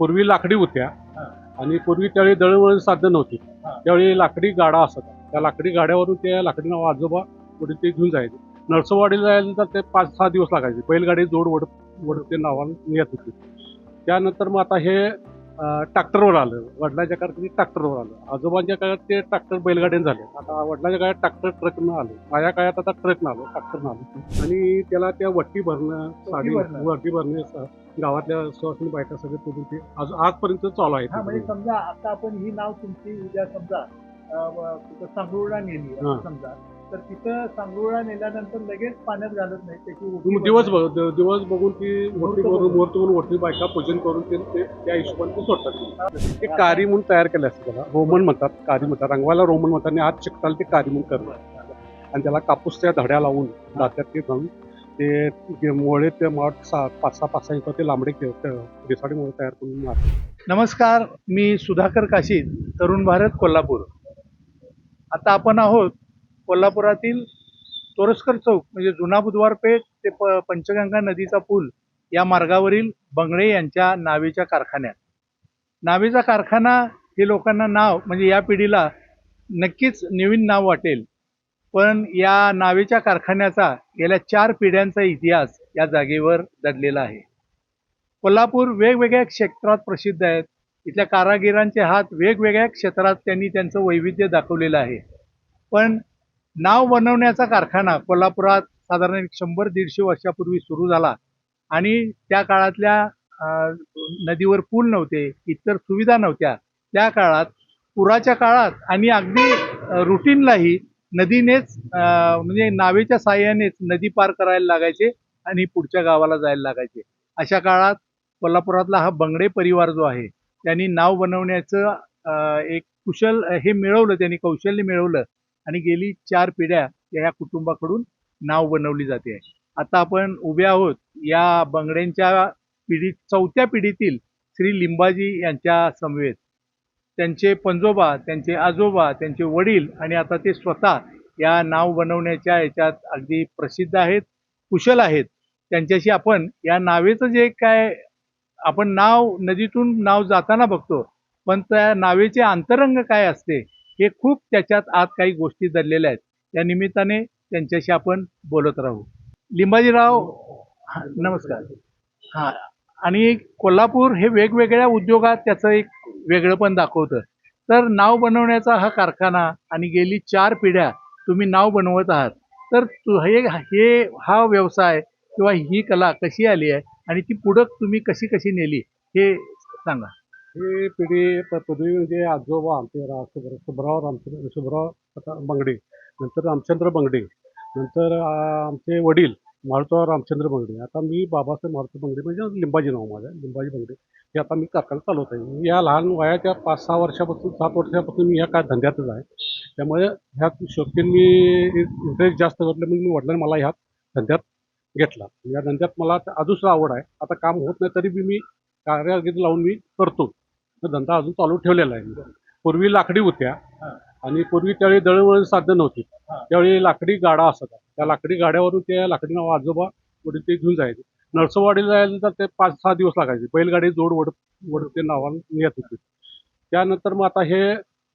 पूर्वी लाकडी होत्या हा. आणि पूर्वी त्यावेळी दळणवळण साधन नव्हती. हा. त्यावेळी लाकडी गाडा असत. त्या लाकडी गाड्यावरून ते लाकडी नाव आजोबा पुढे ते घेऊन जायचे. नरसोवाडीला जायला तर ते 5-6 दिवस लागायचे. बैलगाडी जोड वडत ते नावाने येत होती. त्यानंतर मग आता हे ट्रॅक्टरवर आलं. वडिलांच्या काळात ट्रॅक्टरवर आलं. आजोबांच्या काळात ते ट्रॅक्टर बैलगाडीने झाले. आता वडिलांच्या काळात ट्रॅक्टर ट्रकनं आलं. माझ्या काळात आता ट्रकनं आलं, ट्रॅक्टरनं आलं. आणि त्याला त्या वट्टी भरणं, साडी वट्टी भरणे, गावातल्या सुवासिनी बायका सगळे करून ते आजपर्यंत चालू आहे. म्हणजे समजा आता आपण ही नाव तुमची उद्या समजा सांगरुळा नेली समजा, तर तिथं सांगरुळा नेल्यानंतर लगेच पाण्यात घालत नाही, त्याची दिवस बघून ती मोठी मुहूर्त करून मोठी बायका पूजन करून ते त्या हिशोबाने ते सोडतात. ते कारी म्हणून तयार केले असते. त्याला रोमन म्हणतात, कारी म्हणतात. रंगवायला रोमन म्हणतात आणि आज चिकटाला ते कारी म्हणून करतात. आणि त्याला कापूसच्या धड्या लावून दात्यात ते घालून ते मोळे ते 5-6 इंच ते लांबडे बेसाडी मोळे तयार करून मारतात. नमस्कार, मी सुधाकर काशी, तरुण भारत, कोल्हापूर. आता आपण आहोत कोल्हापुरातील तोरसकर चौक म्हणजे जुना बुधवार पेठ ते पंचगंगा नदीचा पूल या मार्गावरील बंगळे यांच्या नावेच्या कारखान्यात. नावेचा कारखाना हे लोकांना नाव म्हणजे या पिढीला नक्कीच नवीन नाव वाटेल, पण या नावेच्या कारखान्याचा गेल्या 4 पिढ्यांचा इतिहास या जागेवर दडलेला आहे. कोल्हापूर वेगवेगळ्या क्षेत्रात प्रसिद्ध आहेत. इथल्या कारागिरांचे हात वेगवेगळ्या क्षेत्रात त्यांनी त्यांचं वैविध्य दाखवलेलं आहे. पण नाव बनवण्याचा कारखाना कोल्हापुरात साधारण 100-150 वर्षापूर्वी सुरू झाला आणि त्या काळातल्या नदीवर पूल नव्हते, इतर सुविधा नव्हत्या. त्या काळात पुराच्या काळात आणि अगदी रुटीनलाही नदीनेच म्हणजे नावेच्या साहाय्यानेच नदी पार करायला लागायचे आणि पुढच्या गावाला जायला लागायचे. अशा काळात कोल्हापुरातला हा बंगडे परिवार जो आहे त्यांनी नाव बनवण्याचं एक कुशल हे मिळवलं, त्यांनी कौशल्य मिळवलं आणि गेली 4 पिढ्या या कुटुंबाकडून नाव बनवली जाते. आता आपण उभे आहोत या बंगड्यांच्या 4थ्या पिढीतील श्री लिंबाजी यांच्या समवेत. त्यांचे पंजोबा, त्यांचे आजोबा, त्यांचे वडील आणि आता ते स्वतः या नाव बनवण्याच्या याच्यात अगदी प्रसिद्ध आहेत, कुशल आहेत. त्यांच्याशी आपण या नावेचं जे काय आपण नाव नदीतून नाव जाताना बघतो, पण त्या नावेचे अंतरंग काय असते हे खूप त्याच्यात आत काही गोष्टी दडलेल्या आहेत. या निमित्ताने त्यांच्याशी आपण बोलत राहू. लिंबाजीराव, नमस्कार. हां, आणि कोल्हापूर हे वेगवेगळ्या उद्योगात त्याचं एक वेगळं पण दाखवतं. तर नाव बनवण्याचा हा कारखाना आणि गेली 4 पिढ्या तुम्ही नाव बनवत आहात, तर हा व्यवसाय किंवा ही कला कशी आली आहे आणि ती पुढं तुम्ही कशी नेली हे सांगा. ही पिढी पूर्वी म्हणजे आजोबा आमचे सुभराव बंगडे, नंतर रामचंद्र बंगडे, नंतर आमचे वडील मारुतराव रामचंद्र बंगडे. आता मी बाबासाहेब मारुती बंगडे म्हणजे लिंबाजी नाव माझं, लिंबाजी बंगडे. हे आता मी कारखाना चालवत आहे. मी या लहान वयाच्या 5-6 वर्षापासून 7 वर्षापासून मी ह्या काय धंद्यातच आहे. त्यामुळे ह्यात शौकीन मी इंटरेस्ट जास्त घेतलं म्हणून मी वडिलांनी मला ह्यात धंद्यात घेतला. या धंद्यात मला अजून आवड आहे. आता काम होत नाही तरी बी मी कार्यागिरी लावून मी करतो. धंदा अजून चालू ठेवलेला आहे. पूर्वी लाकडी होत्या आणि पूर्वी त्यावेळी दळणवळण साधन नव्हती. त्यावेळी लाकडी गाडा असत. त्या लाकडी गाड्यावरून ते लाकडी नाव आजोबा पुढे ते घेऊन जायचे. नरसोवाडीला जायला तर ते 5-6 दिवस लागायचे. बैलगाडी जोड वडत ते नावाने येत होते. त्यानंतर मग आता हे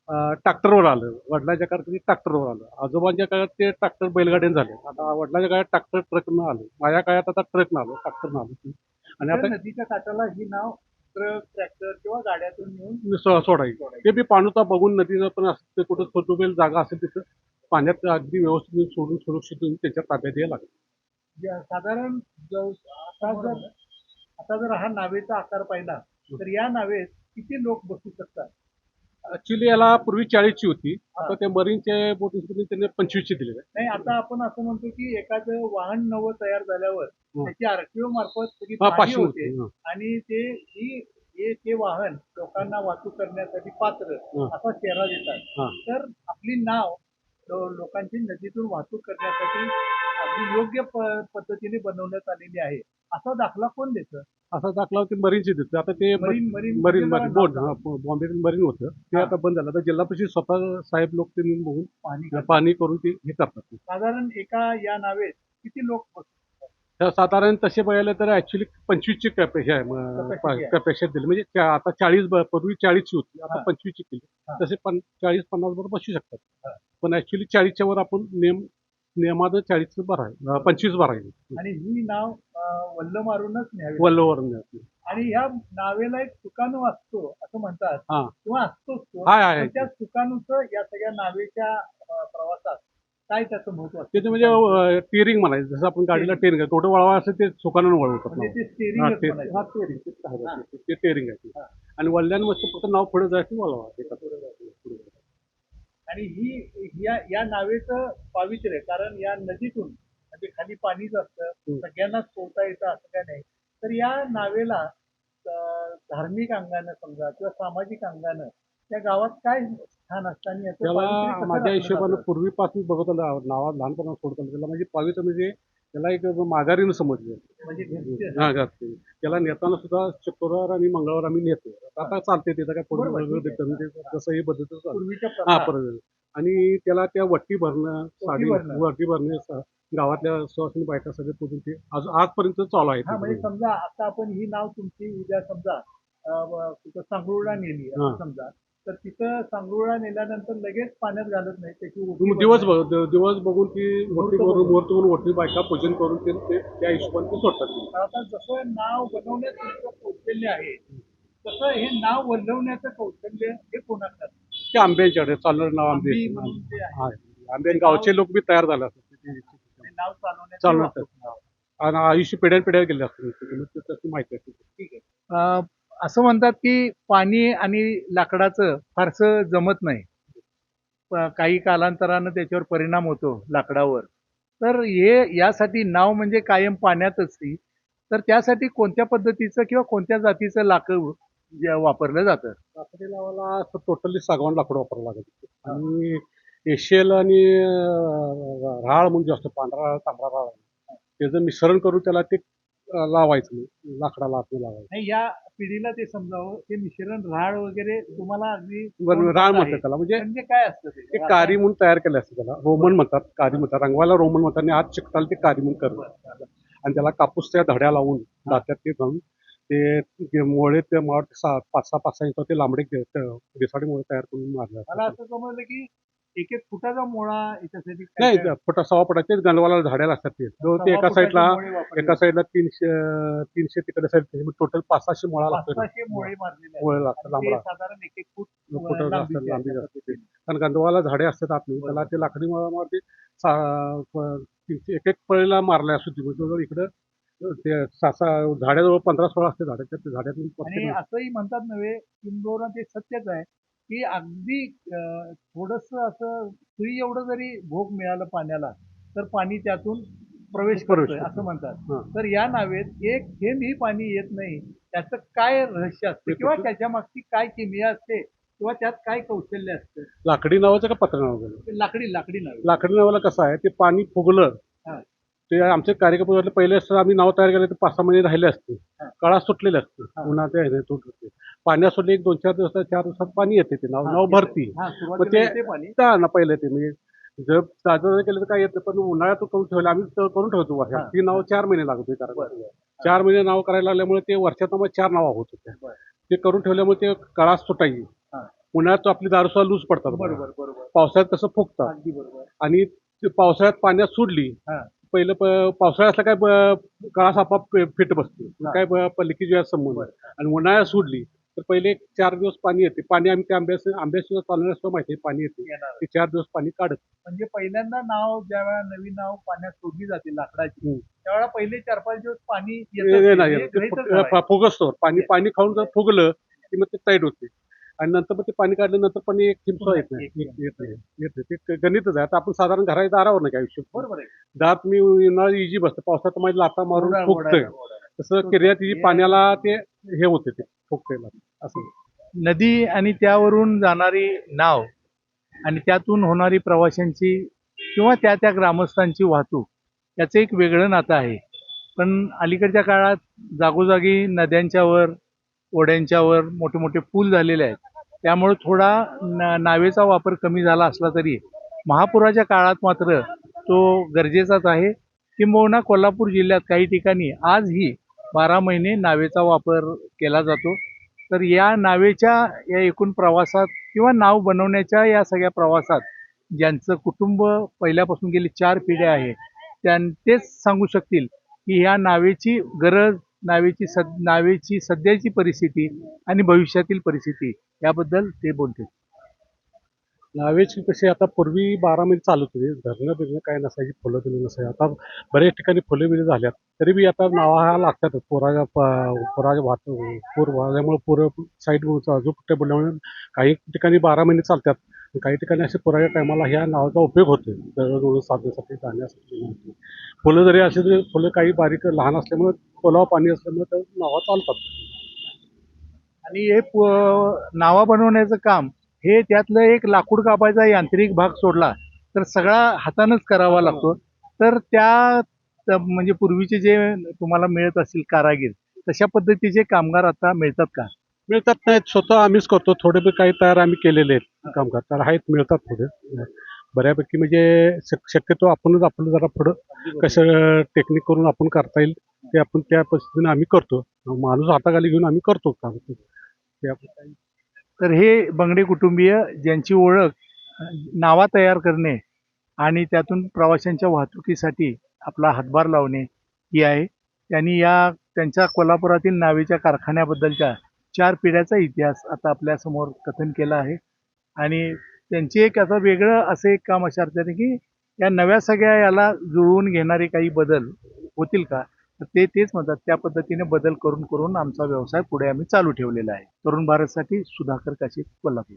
ट्रॅक्टरवर आलं. वडिलांच्या काळात ट्रॅक्टरवर आलं. आजोबांच्या काळात ते ट्रॅक्टर बैलगाडीने झाले. आता वडिलांच्या काळात ट्रॅक्टर ट्रकनं आलं. माझ्या काळात आता ट्रकनं आलं, ट्रॅक्टरनं आलं. आणि आता नदीच्या काठाला ही नाव ट्रक, ट्रॅक्टर किंवा गाड्यातून नेऊन सोडायचं. ते बी पाणूचा बघून नदीचं पण असं कुठं छोटोबेल जागा असेल तिथं पाण्यात अगदी व्यवस्थित सोडून सुरक्षित त्याच्या ताब्यात यायला लागतं. साधारण आता जर हा नावेचा आकार पाहिला तर या नावेत किती लोक बसू शकतात? ऍक्च्युली याला पूर्वी 40ची होती. आता त्या मरीनचे बोट त्यांनी 25ची दिलेली आहे. नाही, आता आपण असं म्हणतो की एखादं वाहन नवं तयार झाल्यावर त्याची आरटीओ मार्फत सगळी पाहणी होते आणि ते वाहन लोकांना वाहतूक करण्यासाठी पात्र असा चेहरा देतात. तर आपली नाव लोकांची नदीतून वाहतूक करण्यासाठी अगदी योग्य पद्धतीने बनवण्यात आलेली आहे. असा दाखला कोण देतं? असा दाखला ते मरीनची देतो. आता ते मरीन बोट बॉम्बे मरीन होतं ते आता बंद झालं. आता जिल्हा परिषद स्वतः साहेब लोक ते बघून पाणी करून ते हे करतात. साधारण एका या नावेत किती लोक बसतात? तर साधारण तसे बघायला तर ऍक्च्युली 25ची Capacity आहे. कॅपॅसिटी दिली. म्हणजे आता 40 पूर्वी 40ची होती, आता हा. 25ची केली. हा. तसे 40-50 बरोबर बसू शकतात. हा. पण ऍक्च्युली 40च्या वर आपण नियमानं 40 भराय 25 भरायची. आणि ही नाव वल्ल मारूनच न्यावी. वल्लोवर आणि ह्या नावेला एक सुकाणू असतो असं म्हणतात हा किंवा असतोच तो. हाय आहे पण त्या सुकाणूचं या सगळ्या नावेच्या प्रवासात काय त्याचं महत्व असतं? ते म्हणजे टिअरिंग म्हणायचं. जसं आपण गाडीला टिअरिंग आहे, थोडं वळवा असेल ते सुकानं वळवतात म्हणजे नाव. ते हा, स्टेरिंगच ते- म्हणायचं. हा, steering. तेच आहे. हा. ते टिअरिंग आहे. हा. आणि वल्ल्यानं फक्त नाव पुढे जायचं वळवा. पुढे. आणि या नावेचं पावित्र्य आहे. कारण या नदीतून म्हणजे खाली पाणीच असतं, सगळ्यांनाच पोहता येतं असं काय नाही. तर या नावेला धार्मिक अंगानं समजा किंवा सामाजिक अंगानं त्या गावात काय स्थान असतं आणि याचं पावित्र्य त्याला कसं माझ्या राखलं हिशोबानं जातं? पूर्वीपासून बघत आलं नावात लहानपणा सोडत आलं त्याला म्हणजे पावित्र म्हणजे त्याला एक माघारीनं समजलं. म्हणजे घरचे- हा, घातली. त्याला नेताना सुद्धा शुक्रवार आणि मंगळवार आम्ही नेतो. आता चालते त्याचं काय पूर्ण बरोबर, वेगळं ठीक आहे. करून ते जसं ही पद्धत चालते. पूर्वीच्या हा, प्रथा. परत आणि त्याला त्या वट्टी भरणं, साडी भरणं. वट्टी भरणे, गावातल्या सुवासिनी बायका सगळे पूजून ते आजपर्यंत चालू आहे हा, म्हणजे ते. समजा आता आपण ही नाव तुमची उद्या समजा तिथं सांगरुळला नेली असं हा. समजा, तर तिथं सांगरुळला नेल्यानंतर लगेच पाण्यात घालत नाही त्याची ओटी दिवस भरणं. दिवस बघून ती मोठी करून मुहूर्त करून मोठी बायका पूजन करून त्या हिशोबाने ते सोडतात. आता जसं नाव बनवण्यात तुमचं कौशल्य आहे तसं हे नाव वल्लवण्याचं कौशल्य हे कोणाचं असतं? ते आंब्यांच्याकडे चालणार नाव आंबे आंबी म्हणून ते आहे. हा, आंबे गावचे लोक बी तयार झाले असतात. ते नाव चालवण्याचं चालणार वापरतात. आणि आयुष्य पिढ्या गेले असतात. तशी माहिती आहे. ठीक आहे. असं म्हणतात की पाणी आणि लाकडाचं फारसं जमत नाही. काही कालांतरानं त्याच्यावर परिणाम होतो लाकडावर. तर यासाठी नाव म्हणजे कायम पाण्यातच असते. तर त्यासाठी कोणत्या पद्धतीचं किंवा कोणत्या जातीचं लाकूड वापरलं जातं? लाकडी लावायला टोटली सागवान लाकूड वापरावं लागेल. आणि एशियल आणि राळ म्हणून जे असतं पांढरा तांबडा राळ त्याचं मिश्रण करून त्याला ते लावायचं लाकडाला आपण लावायचं. नाही, या पिढीला ते समजावं ते मिश्रण राळ वगैरे तुम्हाला अगदी राळ म्हणतात त्याला. म्हणजे काय असतं ते कारी म्हणून तयार केले असते त्याला. रोमन म्हणतात, कारी म्हणतात. रंगवायला रोमन म्हणतात आणि आत चिकटाला ते कारी म्हणून करतात. आणि त्याला कापूसच्या धड्या लावून दात्यात ते घालून ते मोळे ते 5-6 इंच ते लांबडे दिसाडे तयार करून मारले मला असतात. असं समजलं की एक एक फुटाचा मोळा याच्यासाठी नाही, फुटा 6 फुटाचे गंडवाला झाड्याला असतात ते. तो ते एका साईडला 300 तिकडे साईड टोटल 500-600 मुळा लागतो. 500 मोळे मारलेले मुळे लागतात आणि ते लांबडा साधारण एक फूट फुट असतात, लांबी लांबीचे असते ते. कारण गंडवाला झाडे असतात आतमध्ये त्याला ते लाकडी मुळामध्ये एक पळीला मारल्या असतो. जवळजवळ इकडं ते 6 झाड्याजवळ 15-16 असते झाडाच्या ते झाडातून आणि प्रत्येक असंही म्हणतात नव्हे किंबहुना ते सत्यच आहे की अगदी थोडस असं सुई एवढं जरी भोग मिळालं पाण्याला तर पाणी त्यातून प्रवेश करतोय असं म्हणतात. हां. तर या नावेत एक थेंबही पाणी येत नाही त्याचं काय रहस्य असते किंवा त्याच्या मागची काय किमया असते किंवा त्यात काय कौशल्य असतं? लाकडी नावाचं का पत्र नावाचं? ते लाकडी नावे. लाकडी नावाला कसं आहे ते पाणी फुगलं हा. ते आमचे कार्यक्रम पहिले आम्ही नाव तयार केलं तर 5-6 महिने राहिले असते. हा. कळा सुटलेले असते हा. उन्हाच्या ह्याने तुटते. पाण्यात सोडले 1-2-4 दिवसात 4 दिवसात पाणी येते ते नाव भरती. हा, मग सुरुवातीला ते येते पाणी. ना पहिले ते म्हणजे जर ताजं केलं तर काय येतं पण उन्हाळ्यात करून ठेवलं आम्ही करून ठेवतो वर्षात. हा. ती नाव 4 महिने लागत होती करायला. बरं. 4 महिने नाव करायला लागल्यामुळे ते वर्षात 4 नावं होत होत्या. बरं. ते करून ठेवल्यामुळे ते कळा सुटायची. हा. उन्हाळ्यात आपली दारूसा लूज पडतात. बरोबर. पावसाळ्यात तसं फुगतात. अगदी बरोबर. आणि ते पावसाळ्यात पाण्यात सोडली हा. पहिलं पावसाळ्यात असला काय कळा आपाप फिट बसते. हा. काय लिकेज या संबंध. बरं. आणि उन्हाळ्यात सोडली तर पहिले 4 दिवस पाणी येते. पाणी आम्ही त्या आंब्याशिवाय चालणार असतो माहिती आहे पाणी येते. येणार. ते 4 दिवस पाणी काढत. म्हणजे पहिल्यांदा नाव ज्या वेळा नवीन नाव पाण्यात सोडली जाते लाकडाची त्यावेळेला पहिले 4-5 दिवस पाणी फुगसतो. पाणी खाऊन जर फुगलं की मग ते टाईट होते. आणि नंतर मग ते पाणी काढल्यानंतर पण एक थेंब येत नाही. ते गणितच आहे. आता आपण साधारण घराच्या दारावर नाही आयुष्य. बरोबर आहे. दात मी उन्हाळी इजी बसतं. पावसात माझी लाता मारून फुगतंय. तसं किर्यात पाण्याला ते हे होते ते फुगतेला असं. नदी आणि त्यावरून जाणारी नाव आणि त्यातून होणारी प्रवाशांची किंवा त्या ग्रामस्थांची वाहतूक याचं एक वेगळं नातं आहे. पण अलीकडच्या काळात जागोजागी नद्यांच्यावर ओढ्यांच्यावर मोठे मोठे पूल झालेले आहेत. त्यामुळे थोडा नावेचा वापर कमी झाला असला तरी महापुराच्या काळात मात्र तो गरजेचाच आहे. किंबहुना कोल्हापूर जिल्ह्यात काही ठिकाणी आजही 12 महिने नावेचा वापर केला जातो. तर या नावेच्या या एकूण प्रवासात किंवा नाव बनवण्याच्या या सगळ्या प्रवासात ज्यांचं कुटुंब पहिल्यापासून गेली 4 पिढ्या आहे, तेच सांगू शकतील की ह्या नावेची गरज, नावेची सध्याची परिस्थिती आणि भविष्यातील परिस्थिती याबद्दल ते बोलतील. नावेची कशी आता पूर्वी 12 महिने चालत होते. धरणं बिरणं काय नसायची, फुलं बिलं नसायची. आता बऱ्याच ठिकाणी फुलं बिलं झाल्यात. तरी बी आता नावा ह्या लागतातच. पुराच्या पूर वाहल्यामुळे पुरं साईड जो कुठे बोलल्यामुळे काही ठिकाणी 12 महिने चालतात. काही ठिकाणी असे पुराच्या टायमाला ह्या नावाचा उपयोग होतो. दळणवळण साधण्यासाठी, जाण्यासाठी. फुलं जरी असली तरी फुलं काही बारीक लहान असल्यामुळे पुलावर पाणी असल्यामुळे त्या नावा चालतात. आणि हे नावा बनवण्याचं काम हे त्यातलं एक लाकूड कापायचा यांत्रिक भाग सोडला तर सगळा हातानंच करावा लागतो. तर म्हणजे पूर्वीचे जे तुम्हाला मिळत असतील कारागीर, तशा पद्धतीचे कामगार आता मिळतात का? मिळतात नाहीत, स्वतः आम्हीच करतो. थोडे बी काही तयार आम्ही केलेले आहेत कामगार, तर आहेत, मिळतात थोडे बऱ्यापैकी. म्हणजे शक्यतो आपणच आपलं जरा पुढं कसं टेक्निक करून आपण करता येईल ते आपण त्या पद्धतीने आम्ही करतो. माणूस हाताखाली घेऊन आम्ही करतो काम ते आपण. तर हे बंगडे कुटुंबीय ज्यांची ओळख नावा तयार करणे आणि त्यातून प्रवाशांच्या वाहतुकीसाठी आपला हातभार लावणे ही आहे. त्यांनी त्यांच्या कोल्हापुरातील नावेच्या कारखान्याबद्दलच्या 4 पिढ्याचा इतिहास आता आपल्यासमोर कथन केला आहे. आणि त्यांची एक आता वेगळं असं एक काम अशा अर्थाने की या नव्या सगळ्या याला जुळवून घेणारे काही बदल होतील का, तर तेच म्हणतात त्या पद्धतीने बदल करून करून आमचा व्यवसाय पुढे आम्ही चालू ठेवलेला आहे. तरुण भारतसाठी सुधाकर काशीद, कोल्हापूर.